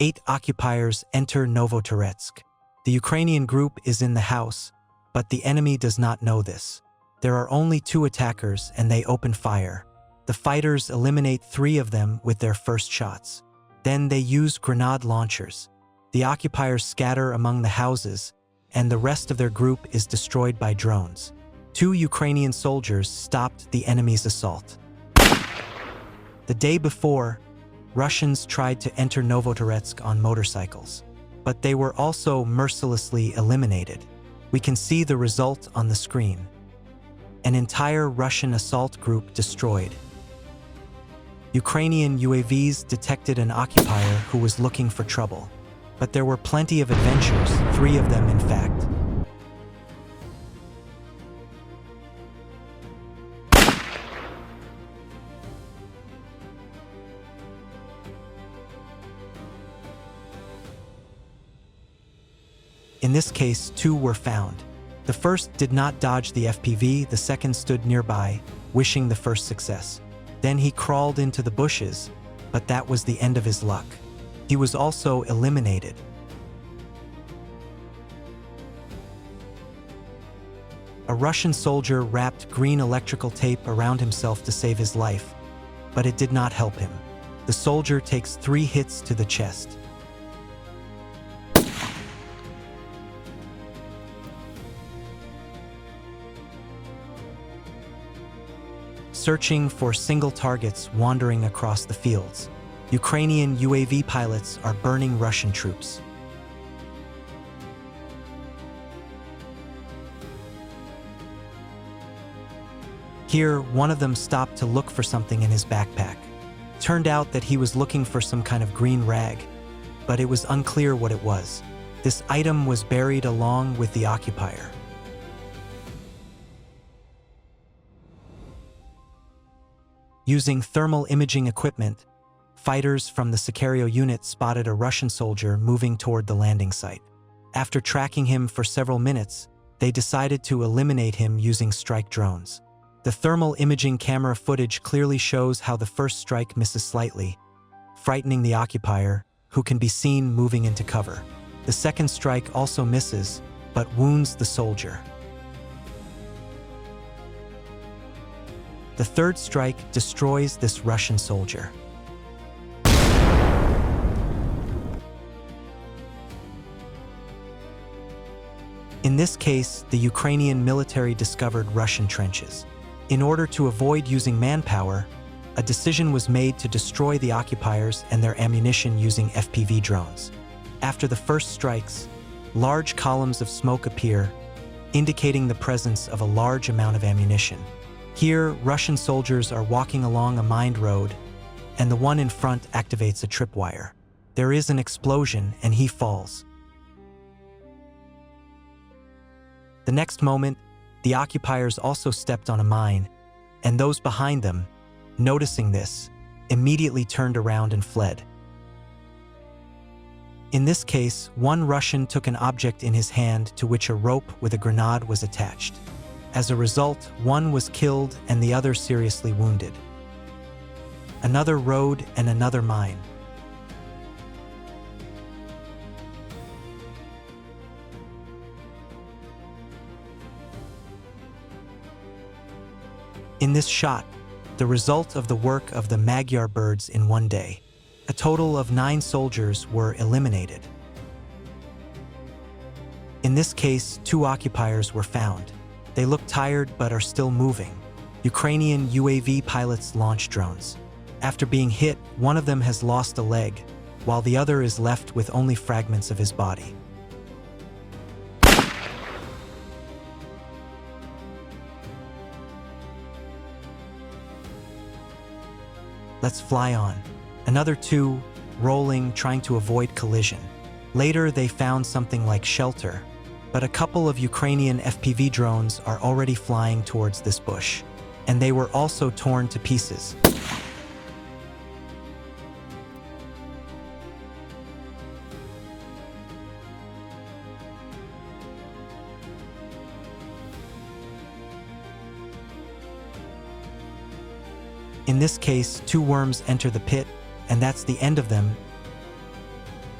8 occupiers enter Novotoretsk. The Ukrainian group is in the house, but the enemy does not know this. There are only 2 attackers and they open fire. The fighters eliminate 3 of them with their first shots. Then they use grenade launchers. The occupiers scatter among the houses, and the rest of their group is destroyed by drones. 2 Ukrainian soldiers stopped the enemy's assault. The day before, Russians tried to enter Novotoretsk on motorcycles, but they were also mercilessly eliminated. We can see the result on the screen. An entire Russian assault group destroyed. Ukrainian UAVs detected an occupier who was looking for trouble, but there were plenty of adventures, 3 of them in fact. In this case, 2 were found. The first did not dodge the FPV, the second stood nearby, wishing the first success. Then he crawled into the bushes, but that was the end of his luck. He was also eliminated. A Russian soldier wrapped green electrical tape around himself to save his life, but it did not help him. The soldier takes 3 hits to the chest. Searching for single targets wandering across the fields. Ukrainian UAV pilots are burning Russian troops. Here, one of them stopped to look for something in his backpack. Turned out that he was looking for some kind of green rag, but it was unclear what it was. This item was buried along with the occupier. Using thermal imaging equipment, fighters from the Sicario unit spotted a Russian soldier moving toward the landing site. After tracking him for several minutes, they decided to eliminate him using strike drones. The thermal imaging camera footage clearly shows how the first strike misses slightly, frightening the occupier, who can be seen moving into cover. The second strike also misses, but wounds the soldier. The third strike destroys this Russian soldier. In this case, the Ukrainian military discovered Russian trenches. In order to avoid using manpower, a decision was made to destroy the occupiers and their ammunition using FPV drones. After the first strikes, large columns of smoke appear, indicating the presence of a large amount of ammunition. Here, Russian soldiers are walking along a mined road, and the one in front activates a tripwire. There is an explosion, and he falls. The next moment, the occupiers also stepped on a mine, and those behind them, noticing this, immediately turned around and fled. In this case, one Russian took an object in his hand to which a rope with a grenade was attached. As a result, one was killed and the other seriously wounded. Another road and another mine. In this shot, the result of the work of the Magyar birds in one day. A total of 9 soldiers were eliminated. In this case, 2 occupiers were found. They look tired but are still moving. Ukrainian UAV pilots launch drones. After being hit, one of them has lost a leg, while the other is left with only fragments of his body. Let's fly on. Another 2, rolling, trying to avoid collision. Later, they found something like shelter, but a couple of Ukrainian FPV drones are already flying towards this bush, and they were also torn to pieces. In this case, 2 worms enter the pit, and that's the end of them.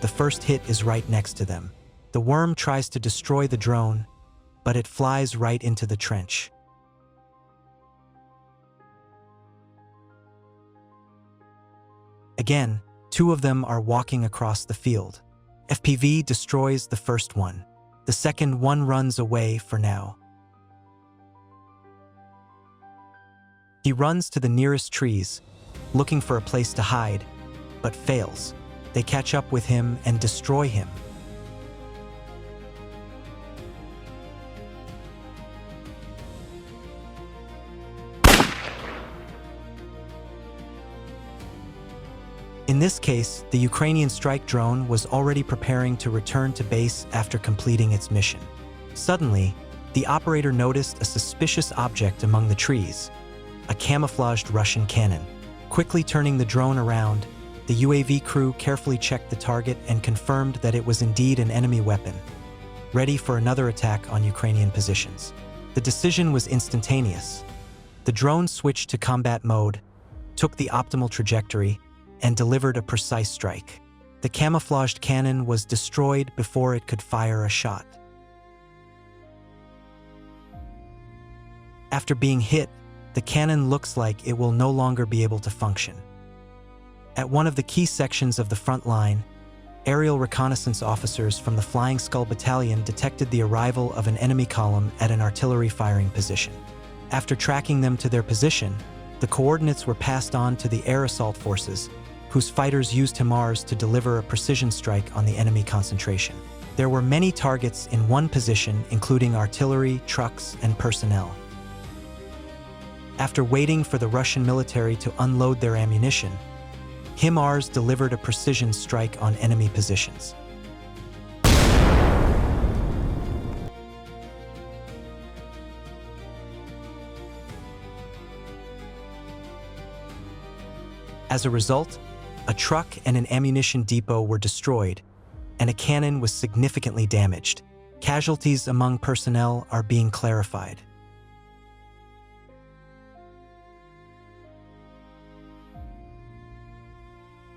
the first hit is right next to them. The worm tries to destroy the drone, but it flies right into the trench. Again, two of them are walking across the field. FPV destroys the first one. The second one runs away for now. He runs to the nearest trees, looking for a place to hide, but fails. They catch up with him and destroy him. In this case, the Ukrainian strike drone was already preparing to return to base after completing its mission. Suddenly, the operator noticed a suspicious object among the trees, a camouflaged Russian cannon. Quickly turning the drone around, the UAV crew carefully checked the target and confirmed that it was indeed an enemy weapon, ready for another attack on Ukrainian positions. The decision was instantaneous. The drone switched to combat mode, took the optimal trajectory, and delivered a precise strike. The camouflaged cannon was destroyed before it could fire a shot. After being hit, the cannon looks like it will no longer be able to function. At one of the key sections of the front line, aerial reconnaissance officers from the Flying Skull Battalion detected the arrival of an enemy column at an artillery firing position. After tracking them to their position, the coordinates were passed on to the air assault forces, whose fighters used HIMARS to deliver a precision strike on the enemy concentration. There were many targets in one position, including artillery, trucks, and personnel. After waiting for the Russian military to unload their ammunition, HIMARS delivered a precision strike on enemy positions. As a result, a truck and an ammunition depot were destroyed, and a cannon was significantly damaged. Casualties among personnel are being clarified.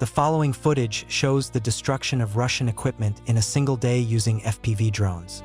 The following footage shows the destruction of Russian equipment in a single day using FPV drones.